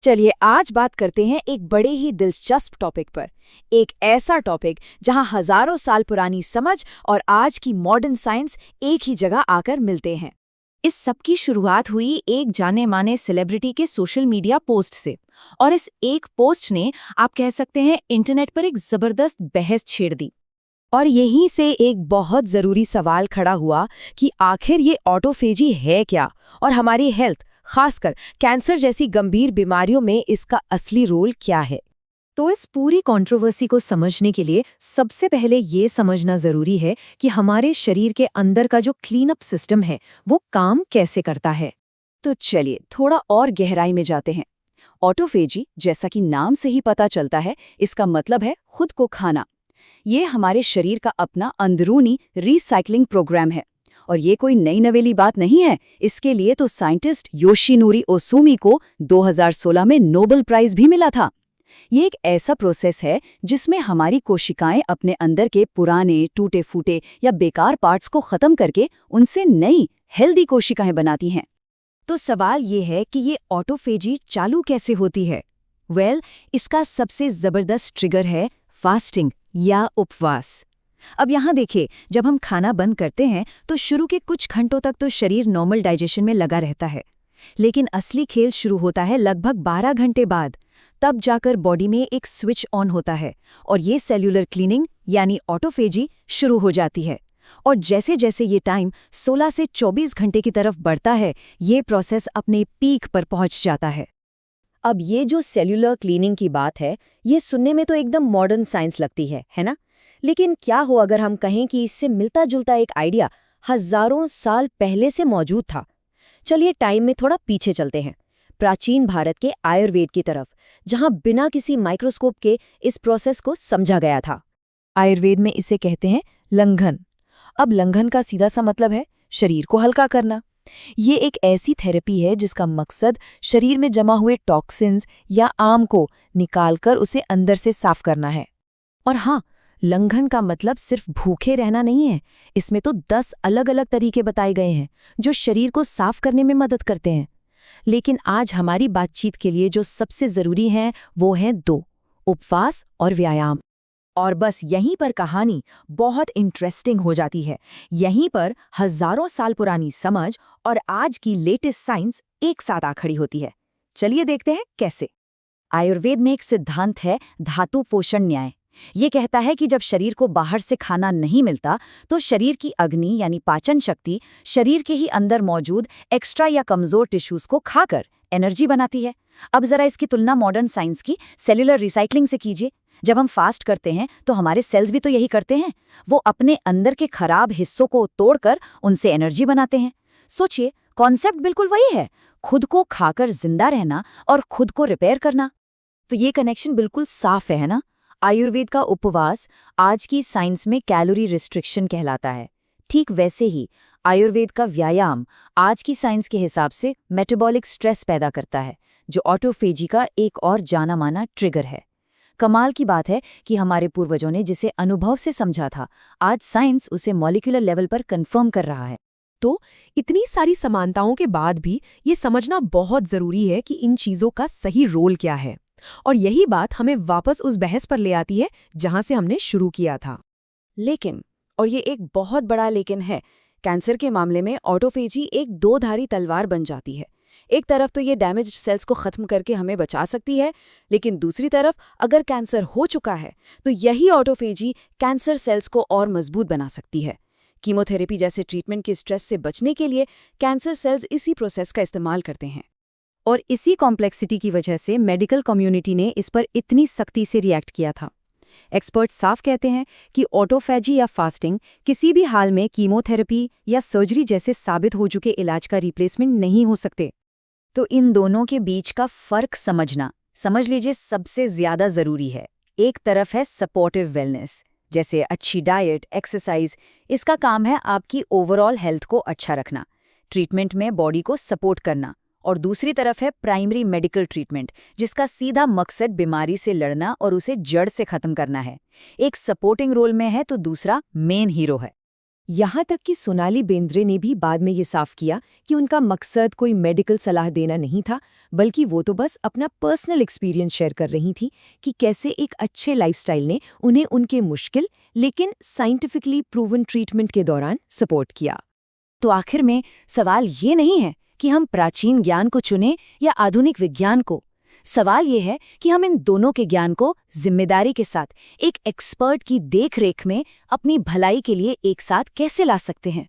चलिए आज बात करते हैं एक बड़े ही दिलचस्प टॉपिक पर। एक ऐसा टॉपिक जहां हजारों साल पुरानी समझ और आज की मॉडर्न साइंस एक ही जगह आकर मिलते हैं। इस सब की शुरुआत हुई एक जाने माने सेलिब्रिटी के सोशल मीडिया पोस्ट से, और इस एक पोस्ट ने, आप कह सकते हैं, इंटरनेट पर एक जबरदस्त बहस छेड़ दी। और यहीं से एक बहुत जरूरी सवाल खड़ा हुआ कि आखिर ये ऑटोफेजी है क्या, और हमारी हेल्थ, खासकर कैंसर जैसी गंभीर बीमारियों में इसका असली रोल क्या है। तो इस पूरी कंट्रोवर्सी को समझने के लिए सबसे पहले ये समझना जरूरी है कि हमारे शरीर के अंदर का जो क्लीन अप सिस्टम है वो काम कैसे करता है। तो चलिए थोड़ा और गहराई में जाते हैं। ऑटोफेजी, जैसा कि नाम से ही पता चलता है, इसका मतलब है खुद को खाना। ये हमारे शरीर का अपना अंदरूनी रिसाइकलिंग प्रोग्राम है। और ये कोई नई नवेली बात नहीं है। इसके लिए तो साइंटिस्ट योशिनोरी ओसुमी को 2016 में नोबेल प्राइज भी मिला था। ये एक ऐसा प्रोसेस है जिसमें हमारी कोशिकाएं अपने अंदर के पुराने, टूटे फूटे या बेकार पार्ट्स को खत्म करके उनसे नई, हेल्दी कोशिकाएं बनाती हैं। तो सवाल ये है कि ये ऑटोफेजी चालू कैसे होती है? इसका सबसे जबरदस्त ट्रिगर है फास्टिंग या उपवास। अब यहाँ देखिए, जब हम खाना बंद करते हैं तो शुरू के कुछ घंटों तक तो शरीर नॉर्मल डाइजेशन में लगा रहता है, लेकिन असली खेल शुरू होता है लगभग 12 घंटे बाद। तब जाकर बॉडी में एक स्विच ऑन होता है और ये सेल्यूलर क्लीनिंग यानी ऑटोफेजी शुरू हो जाती है। और जैसे जैसे ये टाइम 16 से 24 घंटे की तरफ बढ़ता है, ये प्रोसेस अपने पीक पर पहुंच जाता है। अब ये जो सेल्यूलर क्लीनिंग की बात है, ये सुनने में तो एकदम मॉडर्न साइंस लगती है ना? लेकिन क्या हो अगर हम कहें कि इससे मिलता जुलता एक आइडिया हजारों साल पहले से मौजूद था। चलिए टाइम में थोड़ा पीछे चलते हैं, प्राचीन भारत के आयुर्वेद की तरफ, जहां बिना किसी माइक्रोस्कोप के इस प्रोसेस को समझा गया था। आयुर्वेद में इसे कहते हैं लंघन। अब लंघन का सीधा सा मतलब है शरीर को हल्का करना। ये एक ऐसी थेरेपी है जिसका मकसद शरीर में जमा हुए टॉक्सिन्स या आम को निकालकर उसे अंदर से साफ करना है। और हाँ, लंघन का मतलब सिर्फ भूखे रहना नहीं है। इसमें तो 10 अलग अलग तरीके बताए गए हैं जो शरीर को साफ करने में मदद करते हैं। लेकिन आज हमारी बातचीत के लिए जो सबसे जरूरी हैं वो हैं 2, उपवास और व्यायाम। और बस यहीं पर कहानी बहुत इंटरेस्टिंग हो जाती है। यहीं पर हजारों साल पुरानी समझ और आज की लेटेस्ट साइंस एक साथ आ खड़ी होती है। चलिए देखते हैं कैसे। आयुर्वेद में एक सिद्धांत है धातु पोषण न्याय। ये कहता है कि जब शरीर को बाहर से खाना नहीं मिलता तो शरीर की अग्नि यानी पाचन शक्ति शरीर के ही अंदर मौजूद एक्स्ट्रा या कमजोर टिश्यूज को खाकर एनर्जी बनाती है। अब जरा इसकी तुलना मॉडर्न साइंस की सेल्यूलर रिसाइकलिंग से कीजिए। जब हम फास्ट करते हैं तो हमारे सेल्स भी तो यही करते हैं। वो अपने अंदर के खराब हिस्सों को तोड़कर उनसे एनर्जी बनाते हैं। सोचिए, कॉन्सेप्ट बिल्कुल वही है, खुद को खाकर जिंदा रहना और खुद को रिपेयर करना। तो ये कनेक्शन बिल्कुल साफ है ना? आयुर्वेद का उपवास आज की साइंस में कैलोरी रिस्ट्रिक्शन कहलाता है। ठीक वैसे ही आयुर्वेद का व्यायाम आज की साइंस के हिसाब से मेटाबॉलिक स्ट्रेस पैदा करता है, जो ऑटोफेजी का एक और जाना माना ट्रिगर है। कमाल की बात है कि हमारे पूर्वजों ने जिसे अनुभव से समझा था, आज साइंस उसे मॉलिक्यूलर लेवल पर कंफर्म कर रहा है। तो इतनी सारी समानताओं के बाद भी ये समझना बहुत जरूरी है कि इन चीजों का सही रोल क्या है। और यही बात हमें वापस उस बहस पर ले आती है जहां से हमने शुरू किया था। लेकिन, और ये एक बहुत बड़ा लेकिन है, कैंसर के मामले में ऑटोफेजी एक दो-धारी तलवार बन जाती है। एक तरफ तो ये डैमेज्ड सेल्स को खत्म करके हमें बचा सकती है, लेकिन दूसरी तरफ अगर कैंसर हो चुका है तो यही ऑटोफेजी कैंसर सेल्स को और मजबूत बना सकती है। कीमोथेरेपी जैसे ट्रीटमेंट के स्ट्रेस से बचने के लिए कैंसर सेल्स इसी प्रोसेस का इस्तेमाल करते हैं। और इसी कॉम्प्लेक्सिटी की वजह से मेडिकल कम्युनिटी ने इस पर इतनी सख्ती से रिएक्ट किया था। एक्सपर्ट साफ कहते हैं कि ऑटोफेजी या फास्टिंग किसी भी हाल में कीमोथेरेपी या सर्जरी जैसे साबित हो चुके इलाज का रिप्लेसमेंट नहीं हो सकते। तो इन दोनों के बीच का फर्क समझना, समझ लीजिए, सबसे ज्यादा जरूरी है। एक तरफ है सपोर्टिव वेलनेस, जैसे अच्छी डाइट, एक्सरसाइज। इसका काम है आपकी ओवरऑल हेल्थ को अच्छा रखना, ट्रीटमेंट में बॉडी को सपोर्ट करना। और दूसरी तरफ है प्राइमरी मेडिकल ट्रीटमेंट, जिसका सीधा मकसद बीमारी से लड़ना और उसे जड़ से खत्म करना है। एक सपोर्टिंग रोल में है तो दूसरा मेन हीरो है। यहाँ तक कि सोनाली बेंद्रे ने भी बाद में ये साफ किया कि उनका मकसद कोई मेडिकल सलाह देना नहीं था, बल्कि वो तो बस अपना पर्सनल एक्सपीरियंस शेयर कर रही थी कि कैसे एक अच्छे लाइफस्टाइल ने उन्हें उनके मुश्किल लेकिन साइंटिफिकली प्रूवन ट्रीटमेंट के दौरान सपोर्ट किया। तो आखिर में सवाल ये नहीं है कि हम प्राचीन ज्ञान को चुनें या आधुनिक विज्ञान को। सवाल ये है कि हम इन दोनों के ज्ञान को जिम्मेदारी के साथ एक एक्सपर्ट की देखरेख में अपनी भलाई के लिए एक साथ कैसे ला सकते हैं।